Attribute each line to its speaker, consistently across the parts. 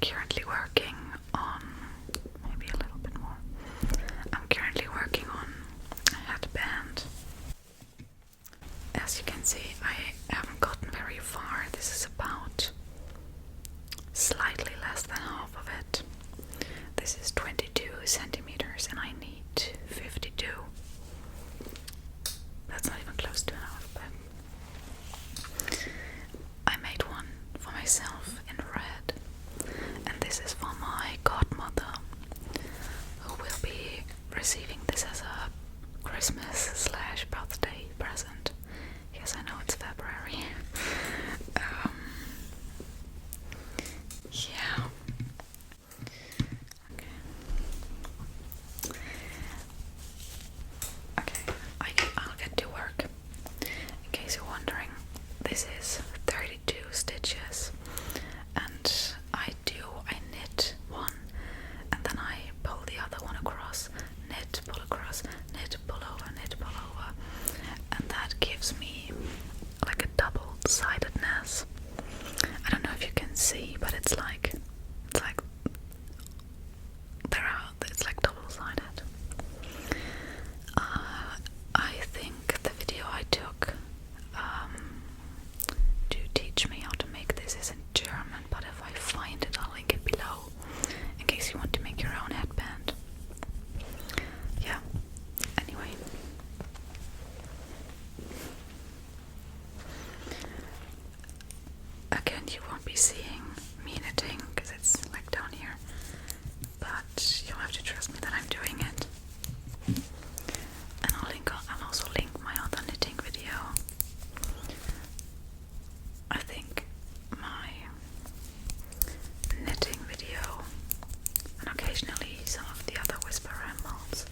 Speaker 1: currently working on, maybe a little bit more. I'm currently working on a headband. As you can see, I haven't gotten very far. This is about slightly less than half of it. This is 22 centimeters and I need 52. That's not even close to half, but I made one for myself in red, and this is for my godmother, who will be receiving this as a Christmas / birthday present. Yes, I know it's February. Yeah. Okay, I'll get to work. In case you're wondering, this is 32 stitches, and I knit one, and then I pull the other one across, knit, pull across, knit, pull over, and that gives me like a double-sidedness. I don't know if you can see, but it's like double-sided. I think the video I took to teach me how to make this is in German, but if I find it, I'll link it below in case you want to make your own headband. Yeah, anyway. Again, you won't be seeing me knitting because it's like down here, but you'll have to trust me that I'm doing it. And I'll also link my other knitting video. I think my knitting video and occasionally some of the other whisper rambles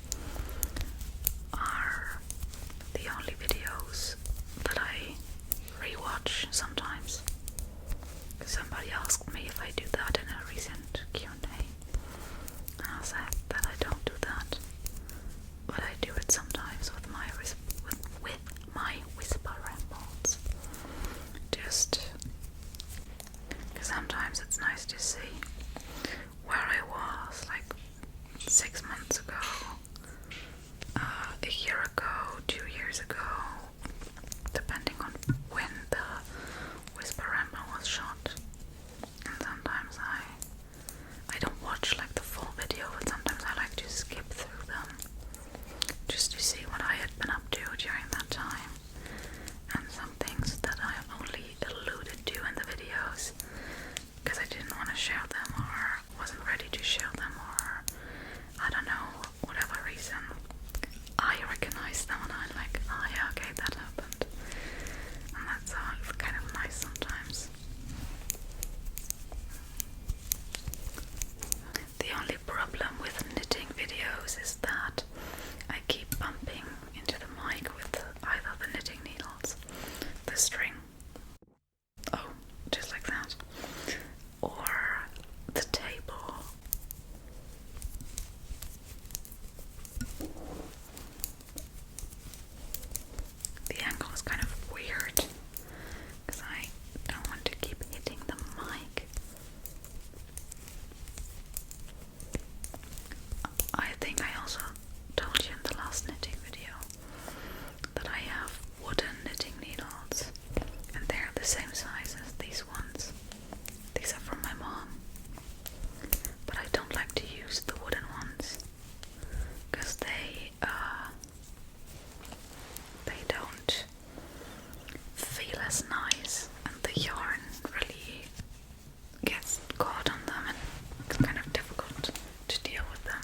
Speaker 1: are the only videos that I rewatch sometimes. Somebody asked me if I do that in a recent Q&A, and I said that I don't do that, but I do it sometimes with my whisper rambles. Just because sometimes it's nice to see where I was like 6 months ago, a year ago, 2 years ago, depending on when the whisper ramble was shot. And sometimes I don't watch like the full video, but sometimes I like to skip through them just to see what I had been up to during that time, and some things that I only alluded to in the videos because I didn't want to share them or wasn't ready to share them, or I don't know, whatever reason. I recognize them and I'm like, oh yeah, okay, that happened. And that's kind of nice sometimes. The only problem with knitting videos is that I keep bumping into the mic with either the knitting needles, the string, oh, just like that, or the table. The angle is kind of weird because I don't want to keep hitting the mic. I think I also told you in the last knitting video that I have wooden knitting needles, and they're the same size as these ones. These are from my mom, but I don't like to use the wooden ones because they don't feel as nice, and the yarn really gets caught on them and it's kind of difficult to deal with them.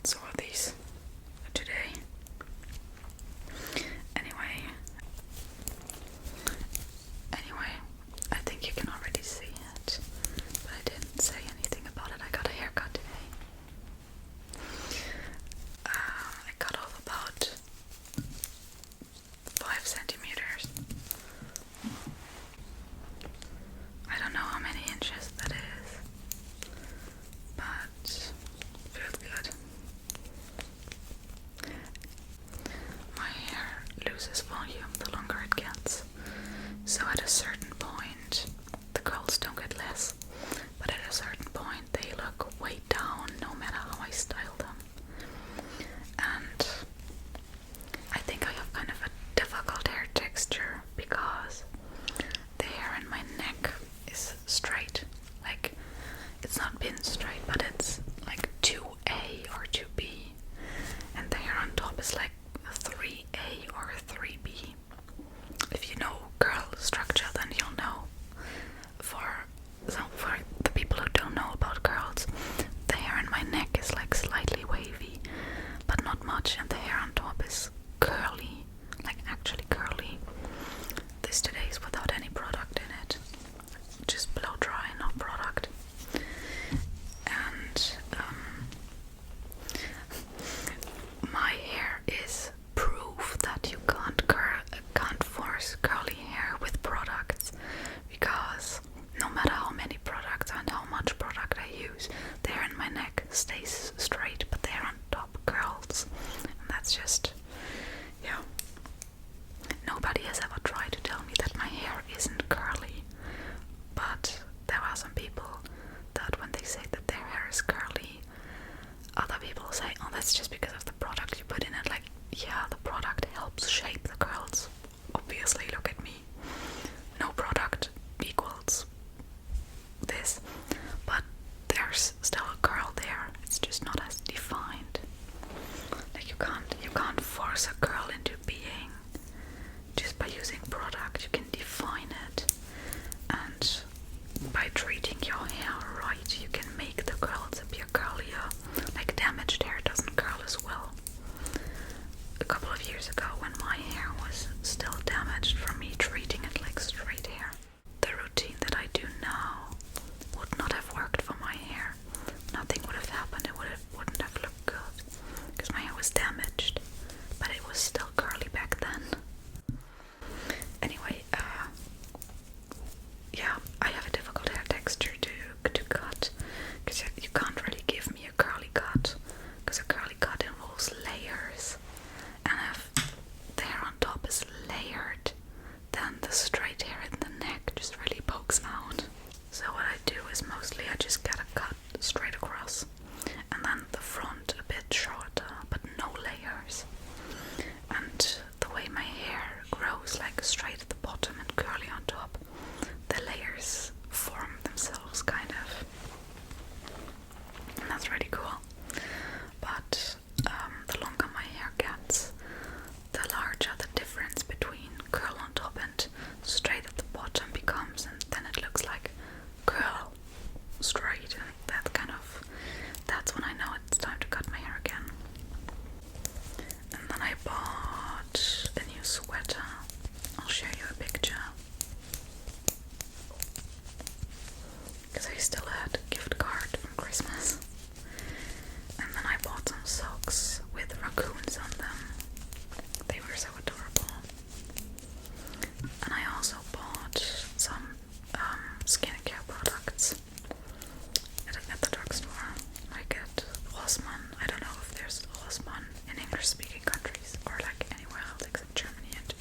Speaker 1: So are these today. Anyway, I think you can already see it, but I didn't say anything about it. I got a haircut today. I cut off about is like 3A or 3B. If you know curl structure, then you'll know. For the people who don't know about curls, the hair in my neck is like slightly wavy, but not much, and the hair on top is curly, like actually curly. This today is without any product in it, just blow dry, no product. And my hair is proof that you can't force curly hair with products, because no matter how many products and how much product I use, the hair in my neck stays straight, but the hair on top curls. And that's just, yeah. Nobody has ever tried to tell me that my hair isn't curly, but there are some people that when they say that their hair is curly, other people say, oh, that's just because of the product you put in it. Like, yeah, the product helps shape the curls. Obviously, look at me. No product equals this, but there's still a curl there. It's just not as defined. Like you can't force a curl into being just by using product. You can define it, and by treating your hair right, you can make the curls appear curlier. Like damaged hair doesn't curl as well. A couple of years ago, when my hair was still damaged from me treating it like straight hair, the routine that I do now would not have worked for my hair. Nothing would have happened. It wouldn't have looked good because my hair was damaged, but it was still curly back then. Anyway, yeah, I have a difficult hair texture to cut, because you can't really give me a curly cut, because a curly cut involves layers, and if the hair on top is layered, then the straight hair in the neck just really pokes out. So what I do is mostly I just get a cut straight across, and then the front a bit shorter, but no layers. And the way my hair grows like straight at the bottom and curly on top, the layers form themselves kind of. And that's really cool. But the longer my hair gets, the larger the difference between curl on top and straight at the bottom becomes, and then it looks like curl straight, and that's when I know it's time to cut my hair again. And then I bought a new sweater. I'll show you a picture, because I still had a gift card from Christmas. And then I bought some socks with raccoons on them. They were so adorable. And I also bought some skincare products at the drugstore, like at Rossmann. I don't know if there's Rossmann in English-speaking countries, or like anywhere else except Germany and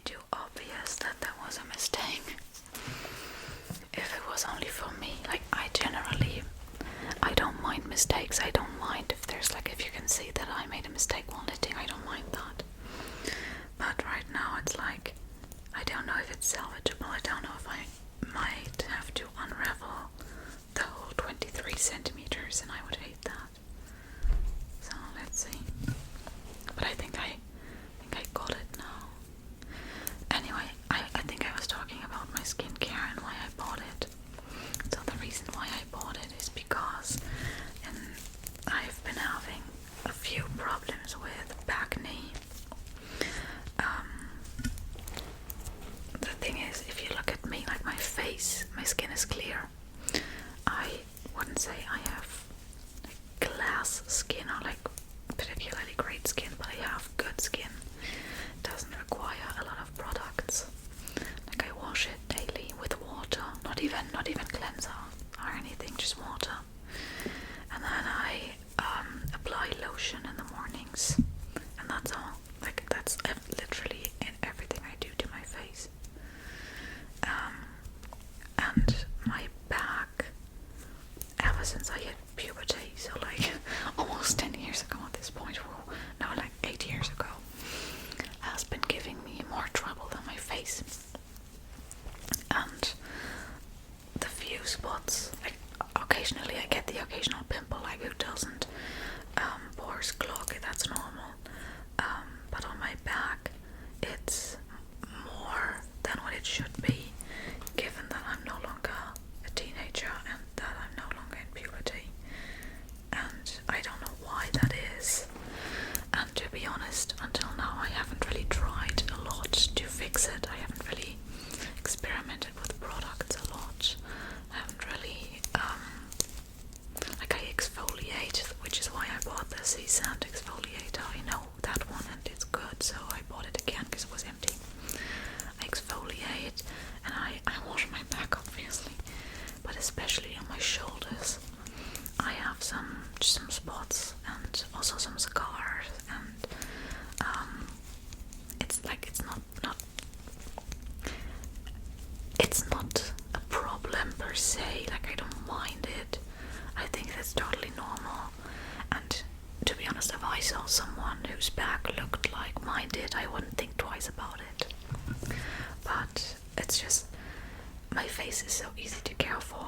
Speaker 1: too obvious that that was a mistake. If it was only for me, like I don't mind mistakes. I don't mind if there's like, if you can see that I made a mistake while knitting, I don't mind that. But right now it's like, I don't know if it's salvageable. I don't know if I might have to unravel the whole 23 centimeters, and I would hate that. So let's see. But I think I got it now. Anyway, I think I was talking about my skincare and why I bought it. So the reason why I bought it is because I've been having a few problems with back knee. The thing is, if you look at me, like my face, my skin is clear. I wouldn't say I have like glass skin or like particularly great skin, but I have good skin. It doesn't require a lot of products. Like I wash it daily with water, not even cleanser or anything, just water. And then I apply lotion in the mornings, and that's all. Like that's literally in everything I do to my face. And my back, ever since I hit puberty, so like almost 10 years ago at this point, well, no, like 8 years ago, has been giving me more trouble than my face. And the few spots, like occasionally I get the occasional pimple, like who doesn't? Pores clog, that's normal. But on my back, it's more than what it should be, given that I'm no longer a teenager and that I'm no longer in puberty. And I don't know why that is. And to be honest, until now I haven't really tried a lot to fix it. I haven't really experimented with products a lot. I haven't really, like I exfoliate, which is why I bought the sea sand exfoliator. I know that one and it's good, so I bought it again because it was empty. I exfoliate and I wash my back, obviously, but especially on my shoulders. I have some spots and also some scars, and it's like it's not a problem per se. Like I don't mind it. I think that's totally normal. And to be honest, if I saw someone whose back looked like mine did, I wouldn't think twice about it. But it's just, my face is so easy to care for,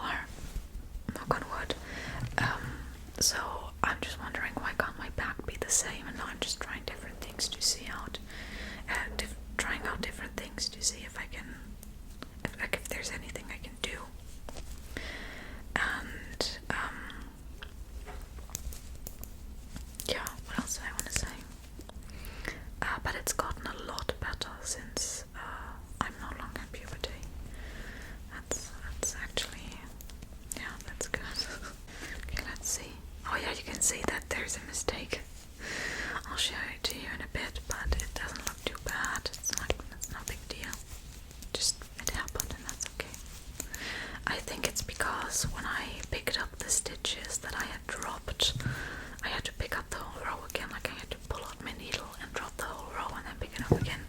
Speaker 1: knock on wood. So I'm just wondering, why can't my back be the same? And now I'm just trying different things to see out, trying out different things to see if I can, if there's anything I can do. And yeah, what else do I want to say? But it's gotten a lot better since I'm no longer in puberty. That's actually, yeah, that's good. Okay, let's see. Oh yeah, you can see that there's a mistake. I'll show it to you in a bit, but it doesn't look too bad. It's no big deal. Just it happened, and that's okay. I think it's because when I picked up the stitches that I had dropped, I had to pick up the whole row again. Like I had to pull out my needle and drop the whole row and then pick it up again.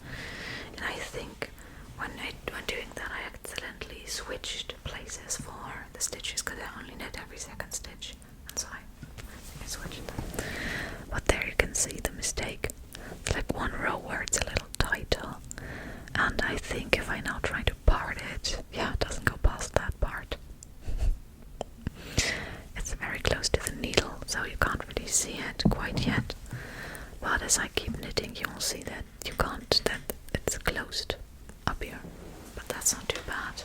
Speaker 1: And I think when doing that, I accidentally switched places for the stitches, because I only knit every second stitch, and so I switched them. But there you can see the mistake. It's like one row where it's a little tighter, and I think if I now try to part it, yeah, it doesn't go past that part. It's very close to the needle, so you can't really see it quite yet. But as I keep knitting, you will see that that it's closed up here. But that's not too bad.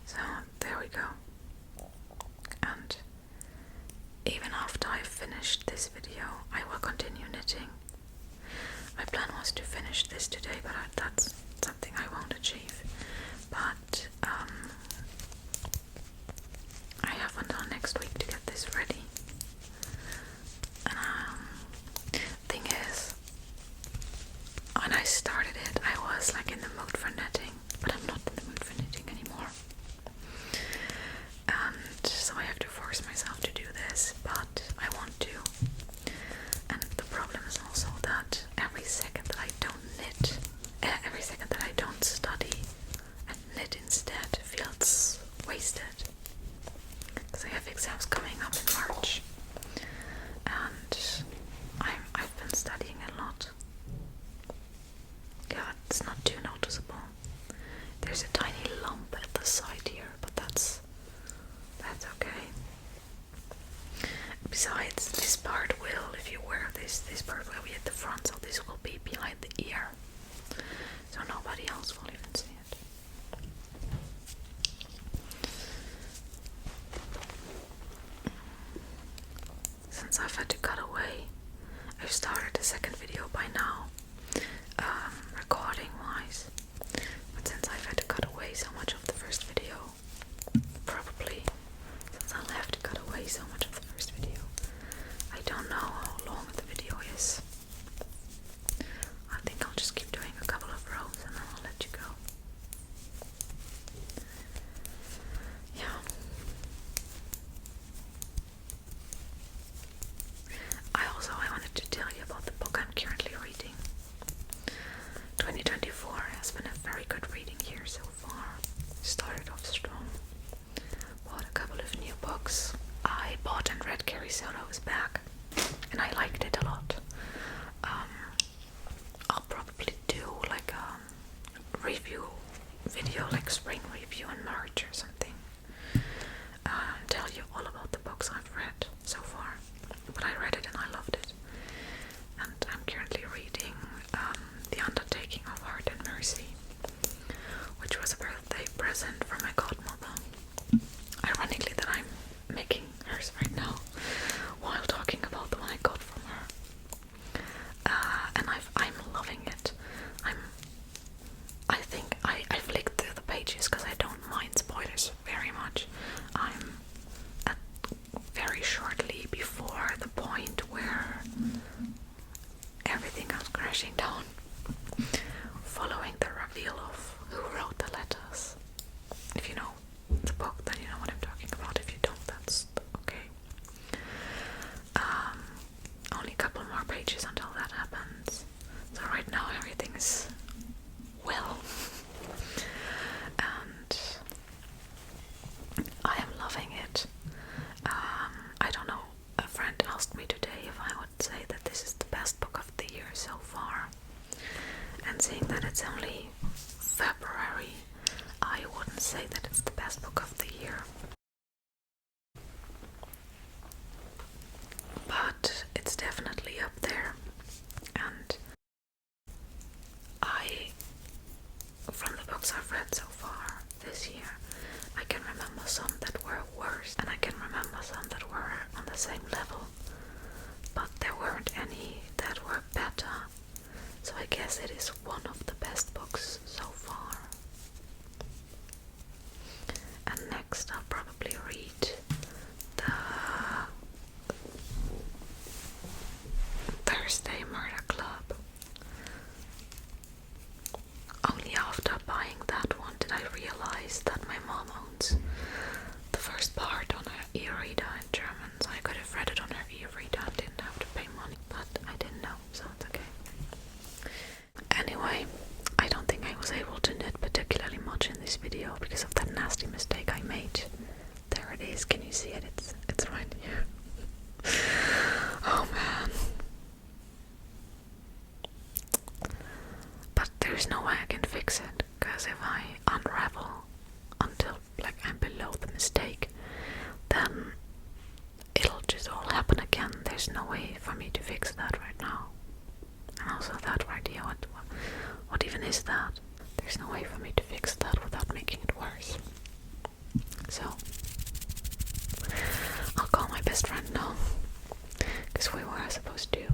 Speaker 1: So there we go. And even after I've finished this video, I will continue knitting. My plan was to finish this today, but that's something I won't achieve. But I have until next week to get this ready. And thing is, when I started it, I was I've had to cut away. I've started the second video by now, recording wise, but since I've had to cut away so much of the first video, probably since I'll have to cut away so much of the first video, I don't know how long the video is. I think I'll just keep doing a couple of rows and then I'll let you go. Yeah. I wanted to tell you about the book I'm currently reading. 2024 has been a very good reading year so far. Started off strong. Bought a couple of new books. I bought and read Carrie Soto's Back, and I liked it a lot. I'll probably do like a review video, like spring review in March or something. Tell you all about the books I've read so far. But I read it and I loved it. And I'm currently reading The Undertaking of Heart and Mercy, which was a birthday present from my godmother. Ironically that I'm making hers right now while talking about the one I got from her. And I'm loving it. I think I flicked through the pages because I don't mind spoilers very much. I'm at very shortly before the point where everything comes crashing down, following the reveal of who wrote the letters. If you know the book, then you know what I'm talking about. If you don't, that's okay. Only a couple more pages until that happens. So right now everything is well. And I am loving it. I don't know, a friend asked me today if I would say that this is the best book of the year so far. And seeing that it's only February, I wouldn't say that it's the best book of the year. But it's definitely up there. And from the books I've read so far this year, I can remember some that were worse, and I can remember some that were on the same level, but there weren't any that were better, so I guess it is one of the best books so far. And next I'll probably read the Thursday Murder Club. Only after buying that one did I realize that my mom owns the first part on her e-reader in German, so I could have read it on her e-reader and didn't have to pay money, but I didn't know, so it's okay. Anyway, I don't think I was able to knit particularly much in this video because of that nasty mistake I made. There it is, can you see it? It's right here. Oh man. But there's no way I can fix it, because if I unravel until like I'm below the mistake, then it'll just all happen again. There's no way for me to fix that right now. And also that right here, what even is that? There's no way for me to fix that without making it worse. So I'll call my best friend now, because we were supposed to